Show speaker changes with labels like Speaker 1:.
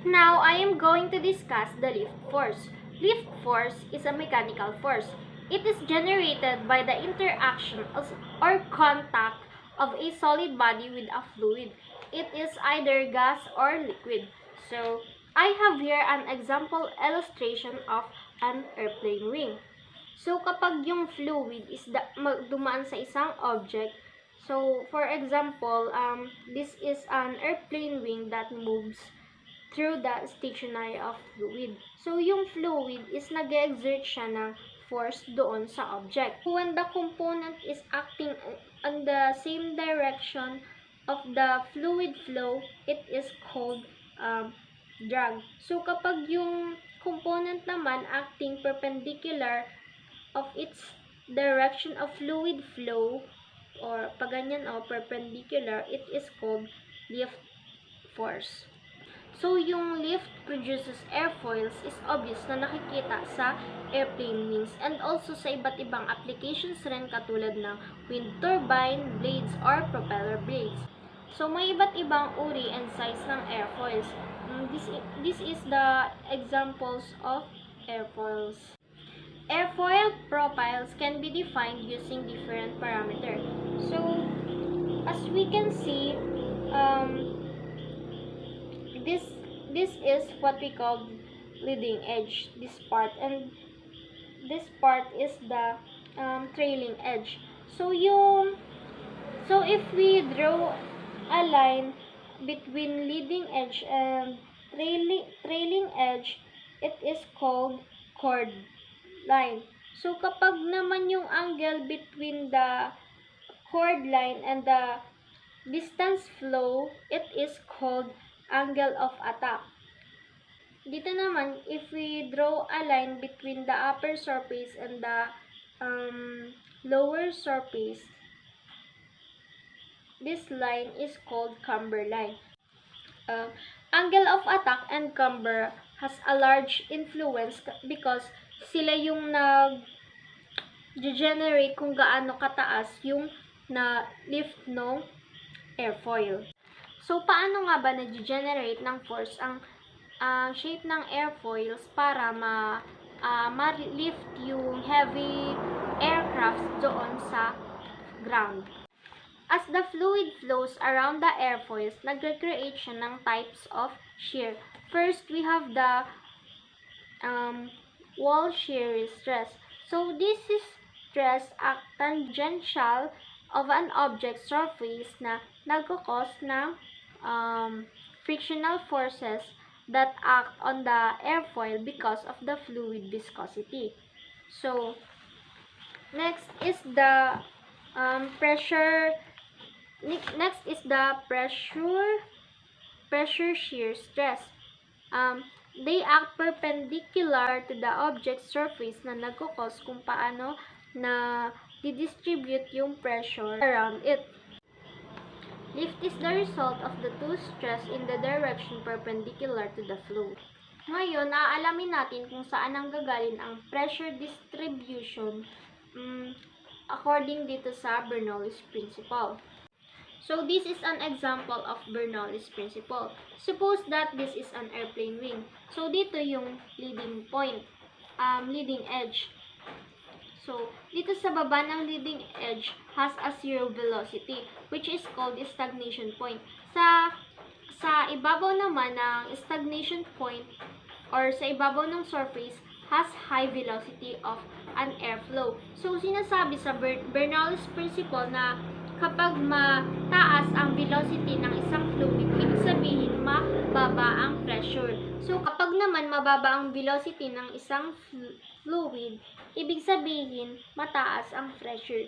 Speaker 1: Now, I am going to discuss the lift force. Lift force is a mechanical force. It is generated by the interaction or contact of a solid body with a fluid. It is either gas or liquid. So, I have here an example illustration of an airplane wing. So, kapag yung fluid is dumaan sa isang object, so, for example, this is an airplane wing that moves through the stationary of fluid. So, yung fluid is nag-exert siya ng force doon sa object. When the component is acting on the same direction of the fluid flow, it is called drag. So, kapag yung component naman acting perpendicular of its direction of fluid flow, or paganyan o perpendicular, it is called lift force. So, yung lift produces airfoils is obvious na nakikita sa airplane wings and also sa iba't ibang applications rin katulad ng wind turbine, blades, or propeller blades. So, may iba't ibang uri and size ng airfoils. This is the examples of airfoils. Airfoil profiles can be defined using different parameters. So, as we can see, this is what we call leading edge, this part, and this part is the trailing edge. So if we draw a line between leading edge and trailing edge, it is called chord line. So kapag naman yung angle between the chord line and the distance flow, it is called angle of attack. Dito naman, if we draw a line between the upper surface and the lower surface, this line is called camber line. Angle of attack and camber has a large influence because sila yung nag-generate kung gaano kataas yung na lift ng airfoil. So, paano nga ba nag-generate ng force ang shape ng airfoils para ma-lift yung heavy aircraft doon sa ground? As the fluid flows around the airfoils, nagre-create siya ng types of shear. First, we have the wall shear stress. So, this is stress at tangential of an object surface na nagkakos ng frictional forces that act on the airfoil because of the fluid viscosity. So, next is the pressure shear stress. They act perpendicular to the object surface na nagkakos kung paano na didistribute yung pressure around it. Lift is the result of the two stress in the direction perpendicular to the flow. Ngayon, aalamin natin kung saan ang gagaling ang pressure distribution according dito sa Bernoulli's principle. So, this is an example of Bernoulli's principle. Suppose that this is an airplane wing. So, dito yung leading point, leading edge. So, dito sa baba ng leading edge has a zero velocity, which is called stagnation point. Sa ibabaw naman ng stagnation point, or sa ibabaw ng surface, has high velocity of an airflow. So, sinasabi sa Bernoulli's principle na kapag mataas ang velocity ng isang fluid, ibig sabihin mababa ang pressure. So, kapag naman mababa ang velocity ng isang fluid, ibig sabihin mataas ang pressure.